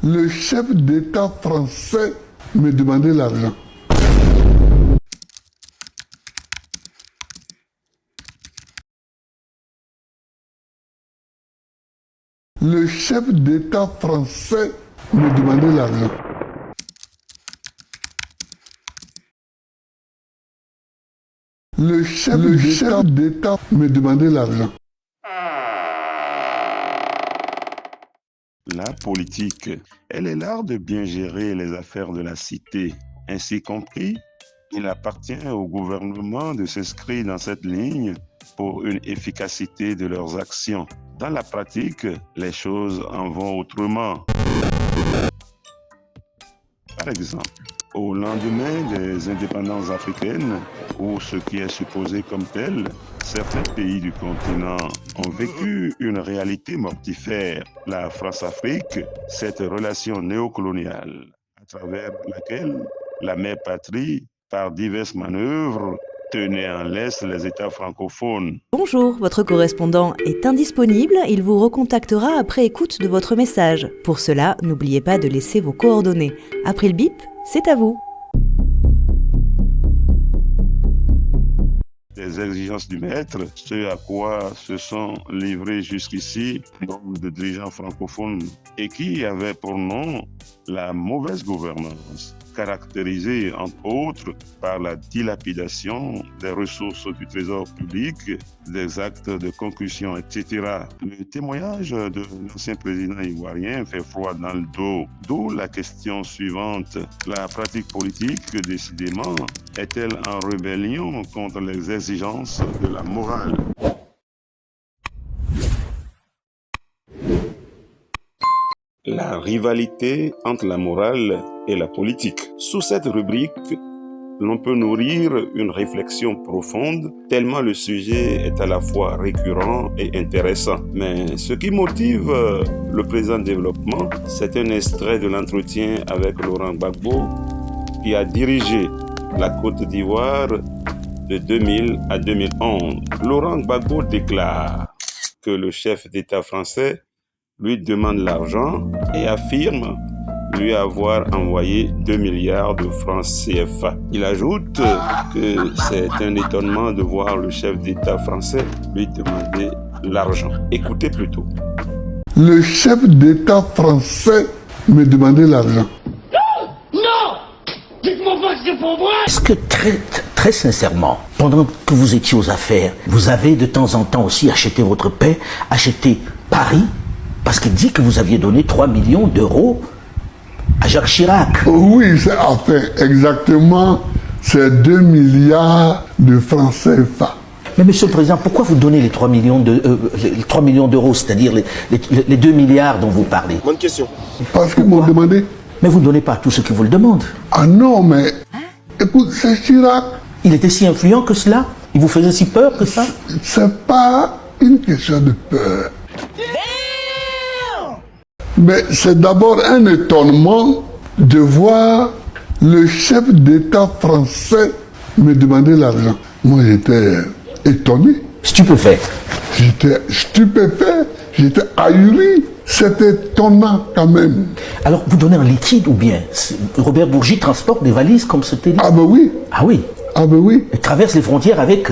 Le chef d'État français me demandait l'argent. Le chef d'État français me demandait l'argent. Le chef d'État me demandait l'argent. La politique, elle est l'art de bien gérer les affaires de la cité. Ainsi compris, il appartient au gouvernement de s'inscrire dans cette ligne pour une efficacité de leurs actions. Dans la pratique, les choses en vont autrement. Par exemple, au lendemain des indépendances africaines, ou ce qui est supposé comme tel, certains pays du continent ont vécu une réalité mortifère. La France-Afrique, cette relation néocoloniale à travers laquelle la mère patrie, par diverses manœuvres, tenait en laisse les États francophones. Bonjour, votre correspondant est indisponible, il vous recontactera après écoute de votre message. Pour cela, n'oubliez pas de laisser vos coordonnées. Après le bip, c'est à vous. Les exigences du maître, ce à quoi se sont livrés jusqu'ici nombre de dirigeants francophones et qui avaient pour nom la mauvaise gouvernance, caractérisée entre autres par la dilapidation des ressources du trésor public, des actes de concussion, etc. Le témoignage de l'ancien président ivoirien fait froid dans le dos, d'où la question suivante. La pratique politique, décidément, est-elle en rébellion contre les exigences de la morale? La rivalité entre la morale et la politique. Sous cette rubrique, l'on peut nourrir une réflexion profonde, tellement le sujet est à la fois récurrent et intéressant. Mais ce qui motive le présent développement, c'est un extrait de l'entretien avec Laurent Gbagbo, qui a dirigé la Côte d'Ivoire de 2000 à 2011. Laurent Gbagbo déclare que le chef d'État français lui demande l'argent et affirme lui avoir envoyé 2 milliards de francs CFA. Il ajoute que c'est un étonnement de voir le chef d'État français lui demander l'argent. Écoutez plutôt. Le chef d'État français me demandait l'argent. Non! Dites-moi pas que c'est pour moi! Est-ce que très sincèrement, pendant que vous étiez aux affaires, vous avez de temps en temps aussi acheté votre paix, acheté Paris, parce qu'il dit que vous aviez donné 3 millions d'euros à Jacques Chirac. Oui, exactement, c'est 2 milliards de francs CFA. Mais Monsieur le Président, pourquoi vous donnez les 3 millions d'euros, c'est-à-dire les 2 milliards dont vous parlez? Bonne question. Parce qu'ils m'ont demandé. Mais vous ne donnez pas à tous ceux qui vous le demandent. Ah non, mais écoute, c'est Chirac. Il était si influent que cela? Il vous faisait si peur que ça? C'est pas une question de peur. Mais c'est d'abord un étonnement de voir le chef d'État français me demander l'argent. Moi, j'étais étonné. Stupéfait. J'étais stupéfait, j'étais ahuri. C'était étonnant quand même. Alors, vous donnez en liquide ou bien Robert Bourgi transporte des valises comme c'était dit? Ah ben oui. Ah oui. Ah ben oui. Il traverse les frontières avec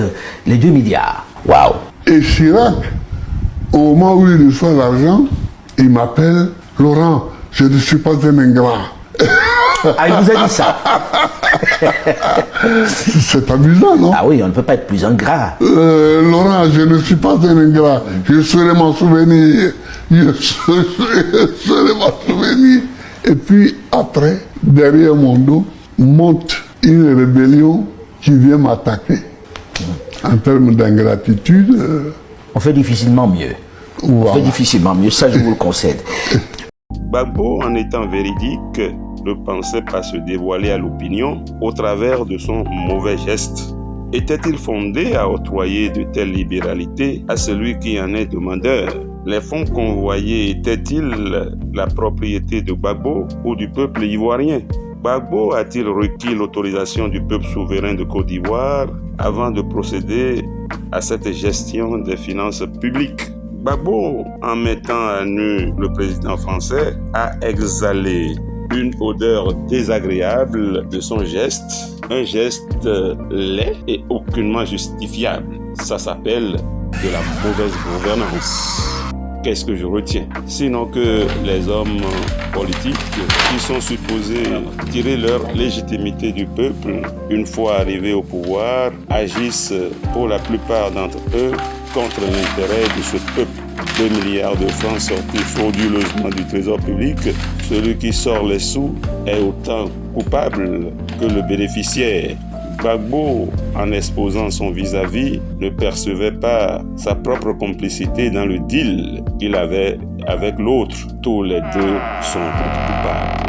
les 2 milliards. Waouh. Et Chirac, au moment où il reçoit l'argent, il m'appelle, Laurent, je ne suis pas un ingrat. Ah, il vous a dit ça? C'est amusant, non? Ah oui, on ne peut pas être plus ingrat. Laurent, je ne suis pas un ingrat. Je saurai m'en souvenir. Je saurai m'en souvenir. Et puis après, derrière mon dos, monte une rébellion qui vient m'attaquer. En termes d'ingratitude. On fait difficilement mieux. Voilà. On fait difficilement mieux, ça je vous le concède. Gbagbo, en étant véridique, ne pensait pas se dévoiler à l'opinion au travers de son mauvais geste. Était-il fondé à octroyer de telles libéralités à celui qui en est demandeur? Les fonds convoyés étaient-ils la propriété de Gbagbo ou du peuple ivoirien? Gbagbo a-t-il requis l'autorisation du peuple souverain de Côte d'Ivoire avant de procéder à cette gestion des finances publiques? Gbagbo, en mettant à nu le président français, a exhalé une odeur désagréable de son geste, un geste laid et aucunement justifiable. Ça s'appelle de la mauvaise gouvernance. Qu'est-ce que je retiens? Sinon que les hommes politiques qui sont supposés tirer leur légitimité du peuple, une fois arrivés au pouvoir, agissent pour la plupart d'entre eux contre l'intérêt de ce peuple. 2 milliards de francs sortis frauduleusement du trésor public, celui qui sort les sous est autant coupable que le bénéficiaire. Gbagbo, en exposant son vis-à-vis, ne percevait pas sa propre complicité dans le deal qu'il avait avec l'autre. Tous les deux sont coupables.